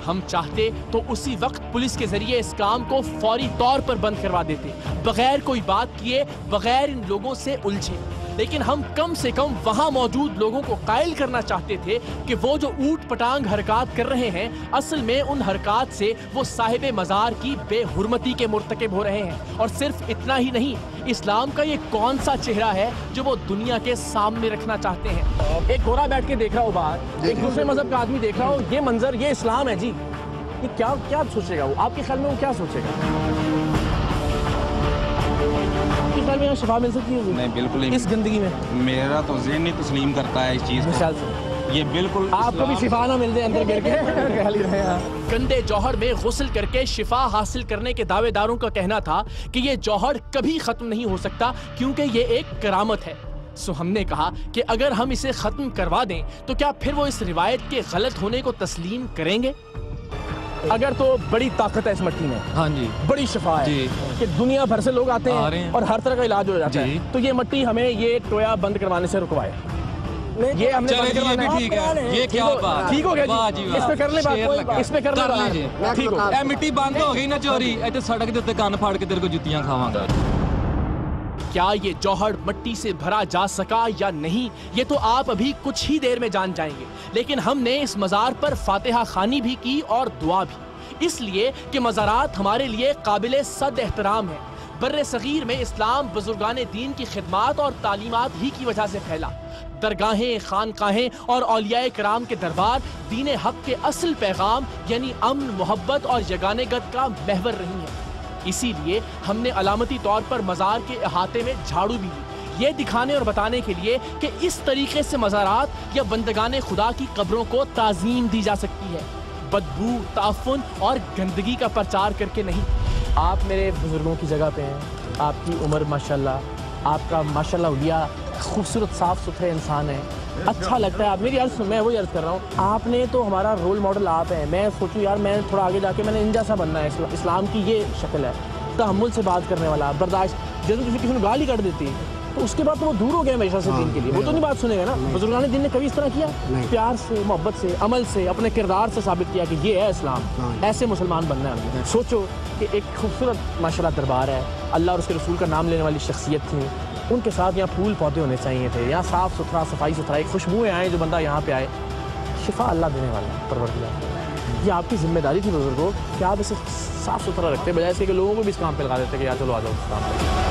ہم چاہتے تو اسی وقت پولیس کے ذریعے اس کام کو فوری طور پر بند کروا دیتے، بغیر کوئی بات کیے، بغیر ان لوگوں سے الجھے، لیکن ہم کم سے کم وہاں موجود لوگوں کو قائل کرنا چاہتے تھے کہ وہ جو اوٹ پٹانگ حرکات کر رہے ہیں اصل میں ان حرکات سے وہ صاحب مزار کی بے حرمتی کے مرتکب ہو رہے ہیں۔ اور صرف اتنا ہی نہیں، اسلام کا یہ کون سا چہرہ ہے جو وہ دنیا کے سامنے رکھنا چاہتے ہیں؟ ایک گورا بیٹھ کے دیکھ رہا ہو باہر، ایک دوسرے مذہب کا آدمی دیکھ رہا ہو، یہ منظر، یہ اسلام ہے جی، یہ کیا سوچے گا وہ؟ آپ کے خیال میں وہ کیا سوچے گا؟ میں شفا مل سکتی ہے؟ نہیں، بالکل اس گندگی میں میرا تو ذہن نہیں تسلیم کرتا ہے اس چیز کو، یہ بالکل آپ کو بھی شفا نہ مل جائے اندر گر کے۔ گندے جوہر میں غسل کر کے شفا حاصل کرنے کے دعوے داروں کا کہنا تھا کہ یہ جوہر کبھی ختم نہیں ہو سکتا کیونکہ یہ ایک کرامت ہے۔ سو ہم نے کہا کہ اگر ہم اسے ختم کروا دیں تو کیا پھر وہ اس روایت کے غلط ہونے کو تسلیم کریں گے؟ اگر تو بڑی طاقت ہے اس مٹی میں، ہاں جی، بڑی شفا ہے کہ دنیا بھر سے لوگ آتے ہیں اور ہر طرح کا علاج ہو جاتا ہے، تو یہ مٹی ہمیں یہ ٹویا بند کروانے سے رکوائے۔ یہ ہم نے ٹھیک ہے، یہ کیا بات ٹھیک ہو گیا جی، اس پہ کر لیں بات، اس پہ کر لیں ٹھیک ہو گیا۔ مٹی بند ہو گئی نا چوری، ایتھے سڑک دے تے کان پھاڑ کے تیرے کو جتیاں کھاواں گا۔ کیا یہ جوہر مٹی سے بھرا جا سکا یا نہیں، یہ تو آپ ابھی کچھ ہی دیر میں جان جائیں گے، لیکن ہم نے اس مزار پر فاتحہ خوانی بھی کی اور دعا بھی، اس لیے کہ مزارات ہمارے لیے قابل صد احترام ہے۔ بر صغیر میں اسلام بزرگان دین کی خدمات اور تعلیمات ہی کی وجہ سے پھیلا۔ درگاہیں، خانقاہیں اور اولیاء کرام کے دربار دین حق کے اصل پیغام یعنی امن، محبت اور یگانگت کا محور رہی ہیں۔ اسی لیے ہم نے علامتی طور پر مزار کے احاطے میں جھاڑو بھی دی، یہ دکھانے اور بتانے کے لیے کہ اس طریقے سے مزارات یا بندگان خدا کی قبروں کو تعظیم دی جا سکتی ہے، بدبو، تعفن اور گندگی کا پرچار کر کے نہیں۔ آپ میرے بزرگوں کی جگہ پہ ہیں، آپ کی عمر ماشاءاللہ، آپ کا ماشاءاللہ اولیاء، خوبصورت صاف ستھرے انسان ہیں، اچھا لگتا ہے۔ آپ میری عرض، میں وہی عرض کر رہا ہوں، آپ نے تو ہمارا رول ماڈل آپ ہیں۔ میں سوچوں یار میں تھوڑا آگے جا کے میں نے ان جیسا بننا ہے۔ اسلام کی یہ شکل ہے، تحمل سے بات کرنے والا، برداشت، جیسے کسی نے گالی کر دیتی تو اس کے بعد تو وہ دور ہو گیا ہمیشہ سے دین کے لیے، وہ تو نہیں بات سنے گا نا۔ بزرگان دین نے کبھی اس طرح کیا؟ پیار سے، محبت سے، عمل سے، اپنے کردار سے ثابت کیا کہ یہ ہے اسلام، ایسے مسلمان بننا ہے ہمیں۔ سوچو کہ ایک خوبصورت ماشاءاللہ دربار ہے، اللہ اور اس کے رسول کا نام لینے والی شخصیت تھی، ان کے ساتھ یہاں پھول پودے ہونے چاہیے تھے، یہاں صاف ستھرا، صفائی ستھرا، ایک خوشبوئیں آئیں جو بندہ یہاں پہ آئے، شفا اللہ دینے والا پروردگار۔ یہ آپ کی ذمہ داری تھی بزرگوں کہ آپ اسے صاف ستھرا رکھتے، بجائے سے کہ لوگوں کو بھی اس کام پہ لگا دیتے کہ یار چلو آ جاؤ اس کام پہ۔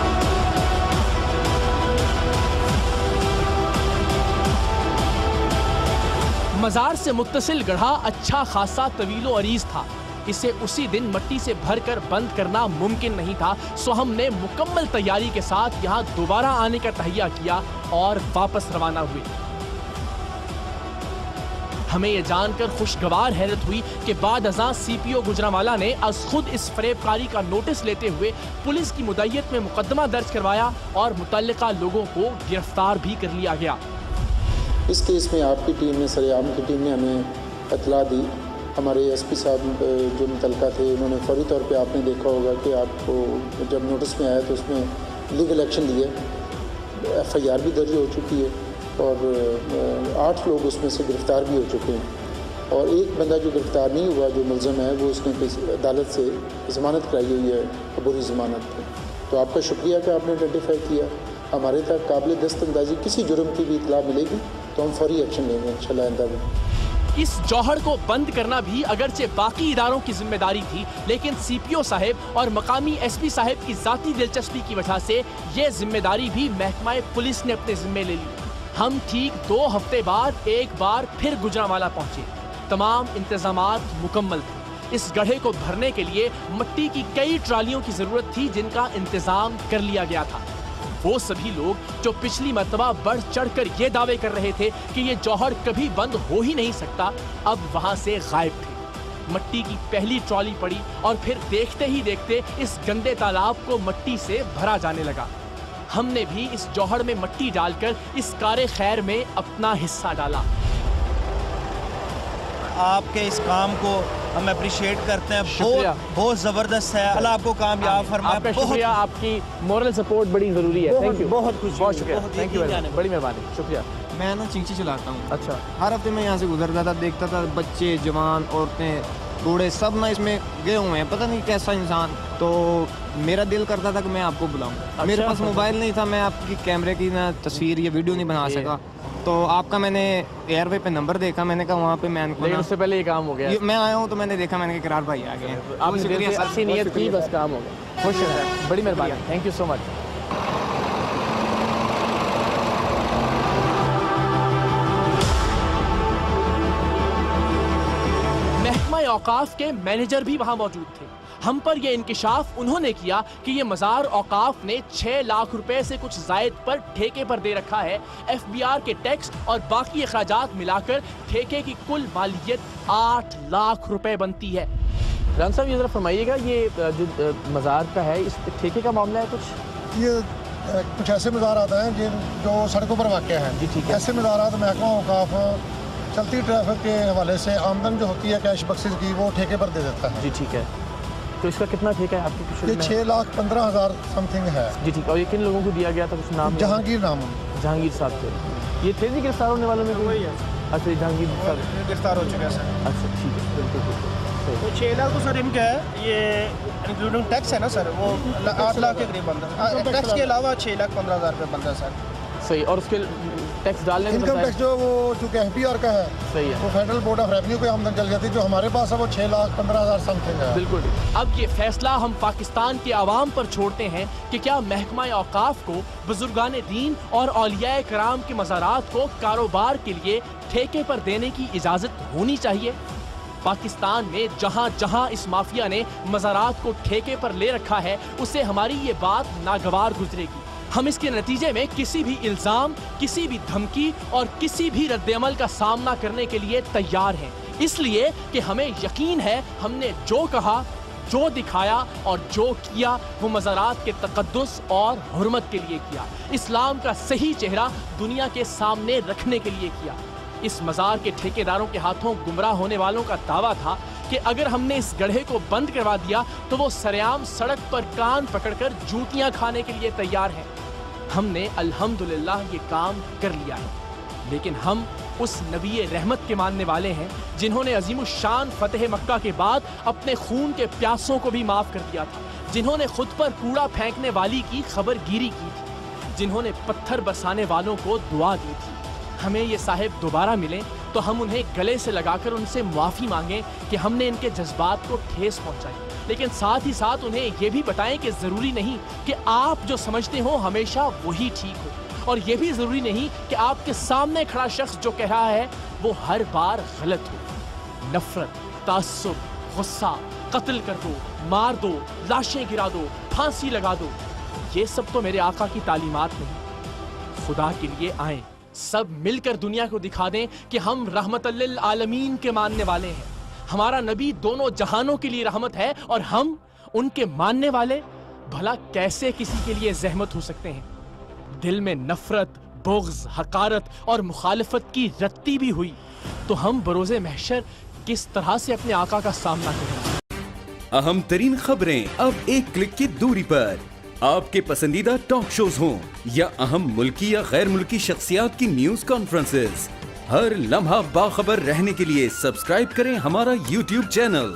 مزار سے متصل گڑھا اچھا خاصا طویل و عریض تھا، اسے اسی دن مٹی سے بھر کر بند کرنا ممکن نہیں تھا، سو ہم نے مکمل تیاری کے ساتھ یہاں دوبارہ آنے کا تہیہ کیا اور واپس روانہ ہوئے۔ ہمیں یہ جان کر خوشگوار حیرت ہوئی کہ بعد ازاں سی پی او گوجرانوالا نے از خود اس فریب کاری کا نوٹس لیتے ہوئے پولیس کی مدعیت میں مقدمہ درج کروایا اور متعلقہ لوگوں کو گرفتار بھی کر لیا گیا۔ اس کیس میں آپ کی ٹیم نے، سریعام کی ٹیم نے ہمیں اطلاع دی، ہمارے ایس پی صاحب جو متعلقہ تھے انہوں نے فوری طور پہ، آپ نے دیکھا ہوگا کہ آپ کو جب نوٹس میں آیا تو اس میں لیگل ایکشن لیا، ایف آئی آر بھی درج ہو چکی ہے اور 8 لوگ اس میں سے گرفتار بھی ہو چکے ہیں، اور ایک بندہ جو گرفتار نہیں ہوا جو ملزم ہے وہ اس نے عدالت سے ضمانت کرائی ہوئی ہے، عبوری ضمانت پہ۔ تو آپ کا شکریہ کہ آپ نے آئیڈینٹیفائی کیا۔ ہمارے تک قابل دست اندازی کسی جرم کی بھی اطلاع ملے گی تو ہم فوری ایکشن لیں گے انشاءاللہ آئندہ بھی۔ اس جوہر کو بند کرنا بھی اگرچہ باقی اداروں کی ذمہ داری تھی، لیکن سی پی او صاحب اور مقامی ایس پی صاحب کی ذاتی دلچسپی کی وجہ سے یہ ذمہ داری بھی محکمہ پولیس نے اپنے ذمہ لے لی۔ ہم ٹھیک 2 ہفتے بعد ایک بار پھر گوجرانوالا پہنچے، تمام انتظامات مکمل تھے۔ اس گڑھے کو بھرنے کے لیے مٹی کی کئی ٹرالیوں کی ضرورت تھی جن کا انتظام کر لیا گیا تھا۔ وہ سبھی لوگ جو پچھلی مرتبہ بڑھ چڑھ کر یہ دعوے کر رہے تھے کہ یہ جوہر کبھی بند ہو ہی نہیں سکتا، اب وہاں سے غائب تھے۔ مٹی کی پہلی ٹرالی پڑی اور پھر دیکھتے ہی دیکھتے اس گندے تالاب کو مٹی سے بھرا جانے لگا۔ ہم نے بھی اس جوہر میں مٹی ڈال کر اس کار خیر میں اپنا حصہ ڈالا۔ آپ کے اس کام کو ہم اپریشیٹ کرتے ہیں، بہت زبردست ہے، اللہ آپ کو کامیاب فرمائے۔ آپ کا شکریہ، آپ کی مورل سپورٹ بڑی ضروری ہے۔ تھینک یو، بہت خوشی، بہت شکریہ، تھینک یو، بڑی مہربانی، شکریہ۔ میں نا چنچی چلاتا ہوں، اچھا، ہر ہفتے میں یہاں سے گزرتا تھا، دیکھتا تھا بچے، جوان، عورتیں کوڑے سب نہ اس میں گئے ہوئے ہیں, پتہ نہیں کیسا انسان. تو میرا دل کرتا تھا کہ میں آپ کو بلاؤں. میرے پاس موبائل نہیں تھا, میں آپ کی کیمرے کی نہ تصویر یا ویڈیو نہیں بنا سکا. تو آپ کا میں نے ایئر وے پہ نمبر دیکھا, میں نے کہا وہاں پہ مین کو, لیکن اس سے پہلے یہ کام ہو گیا. میں آیا ہوں تو میں نے دیکھا, میں نے کہا اقرار بھائی آ گئے ہیں. آپ نے دل سے اچھی نیت کی, بس کام ہو گیا. خوش رہیں, بڑی مہربانی, تھینک یو سو مچ. محکمہ اوقاف کے مینیجر بھی وہاں موجود تھے. ہم پر یہ انکشاف انہوں نے کیا کہ یہ مزار اوقاف نے 6 لاکھ روپے سے کچھ زائد پر ٹھیکے پر دے رکھا ہے. ایف بی آر کے ٹیکس اور باقی اخراجات ملا کر ٹھیکے کی کل مالیت 8 لاکھ روپے بنتی ہے. ران صاحب یہ ذرا فرمائیے گا, یہ جو مزار کا ہے اس ٹھیکے کا معاملہ ہے کچھ؟ یہ کچھ ایسے مزارات ہیں جو سڑکوں پر واقع ہیں. جی ٹھیک ہے. ایسے مزارات محکمہ اوقاف چلتی ٹریفک کے حوالے سے آمدن جو ہوتی ہے کیش بکسز کی, وہ ٹھیکے پر دے دیتا ہے. جی ٹھیک ہے. تو اس کا کتنا ٹھیکہ ہے آپ کی کچھ؟ یہ 6,15,000 سم تھنگ ہے. جی ٹھیک ہے. اور یہ کن لوگوں کو دیا گیا تھا, کچھ نام؟ جہانگیر نام. جہانگیر صاحب تھے. یہ تھے نہیں گرفتار ہونے والوں میں کوئی؟ اچھا جہانگیر صاحب گرفتار ہو چکے ہیں سر. اچھا ٹھیک ہے, بالکل بالکل. تو 6 لاکھ تو سر ان کا ہے, یہ انکلوڈنگ ٹیکس ہے نا سر, وہ 8 لاکھ کے قریب بنتا ہے. ٹیکس کے علاوہ 6,15,000 روپے بنتا ہے سر. صحیح. اور اس کے ٹیکس ڈالنے کا انکم ٹیکس جو وہ چونکہ ایف بی آر کا ہے, صحیح ہے, وہ فیڈرل بورڈ آف ریونیو کو آمدن چل جاتی ہے. جو ہمارے پاس ہے وہ 6,15,000 سم تھنگ ہے. بالکل. اب یہ فیصلہ ہم پاکستان کے عوام پر چھوڑتے ہیں کہ کیا محکمہ اوقاف کو بزرگان دین اور اولیاء کرام کے مزارات کو کاروبار کے لیے ٹھیکے پر دینے کی اجازت ہونی چاہیے. پاکستان میں جہاں جہاں اس مافیا نے مزارات کو ٹھیکے پر لے رکھا ہے, اسے ہماری یہ بات ناگوار گزرے گی. ہم اس کے نتیجے میں کسی بھی الزام, کسی بھی دھمکی اور کسی بھی رد عمل کا سامنا کرنے کے لیے تیار ہیں, اس لیے کہ ہمیں یقین ہے ہم نے جو کہا, جو دکھایا اور جو کیا وہ مزارات کے تقدس اور حرمت کے لیے کیا, اسلام کا صحیح چہرہ دنیا کے سامنے رکھنے کے لیے کیا. اس مزار کے ٹھیکیداروں کے ہاتھوں گمراہ ہونے والوں کا دعویٰ تھا کہ اگر ہم نے اس گڑھے کو بند کروا دیا تو وہ سرعام سڑک پر کان پکڑ کر جوتیاں کھانے کے لیے تیار ہیں. ہم نے الحمدللہ یہ کام کر لیا ہے, لیکن ہم اس نبی رحمت کے ماننے والے ہیں جنہوں نے عظیم الشان فتح مکہ کے بعد اپنے خون کے پیاسوں کو بھی معاف کر دیا تھا, جنہوں نے خود پر کوڑا پھینکنے والی کی خبر گیری کی تھی, جنہوں نے پتھر برسانے والوں کو دعا دی تھی. ہمیں یہ صاحب دوبارہ ملیں تو ہم انہیں گلے سے لگا کر ان سے معافی مانگیں کہ ہم نے ان کے جذبات کو ٹھیس پہنچائی, لیکن ساتھ ہی ساتھ انہیں یہ بھی بتائیں کہ ضروری نہیں کہ آپ جو سمجھتے ہو ہمیشہ وہی ٹھیک ہو, اور یہ بھی ضروری نہیں کہ آپ کے سامنے کھڑا شخص جو کہہ رہا ہے وہ ہر بار غلط ہو. نفرت, تعصب, غصہ, قتل کر دو, مار دو, لاشیں گرا دو, پھانسی لگا دو, یہ سب تو میرے آقا کی تعلیمات نہیں. خدا کے لیے آئیں, سب مل کر دنیا کو دکھا دیں کہ ہم رحمت للعالمین کے ماننے والے ہیں. ہمارا نبی دونوں جہانوں کے لیے رحمت ہے اور ہم ان کے ماننے والے. بھلا کیسے کسی کے لیے زحمت ہو سکتے ہیں؟ دل میں نفرت, بغض, حقارت اور مخالفت کی رتی بھی ہوئی تو ہم بروز محشر کس طرح سے اپنے آقا کا سامنا کریں؟ اہم ترین خبریں اب ایک کلک کی دوری پر. آپ کے پسندیدہ ٹاک شوز ہوں یا اہم ملکی یا غیر ملکی شخصیات کی نیوز کانفرنسز, ہر لمحہ باخبر رہنے کے لیے سبسکرائب کریں ہمارا YouTube چینل.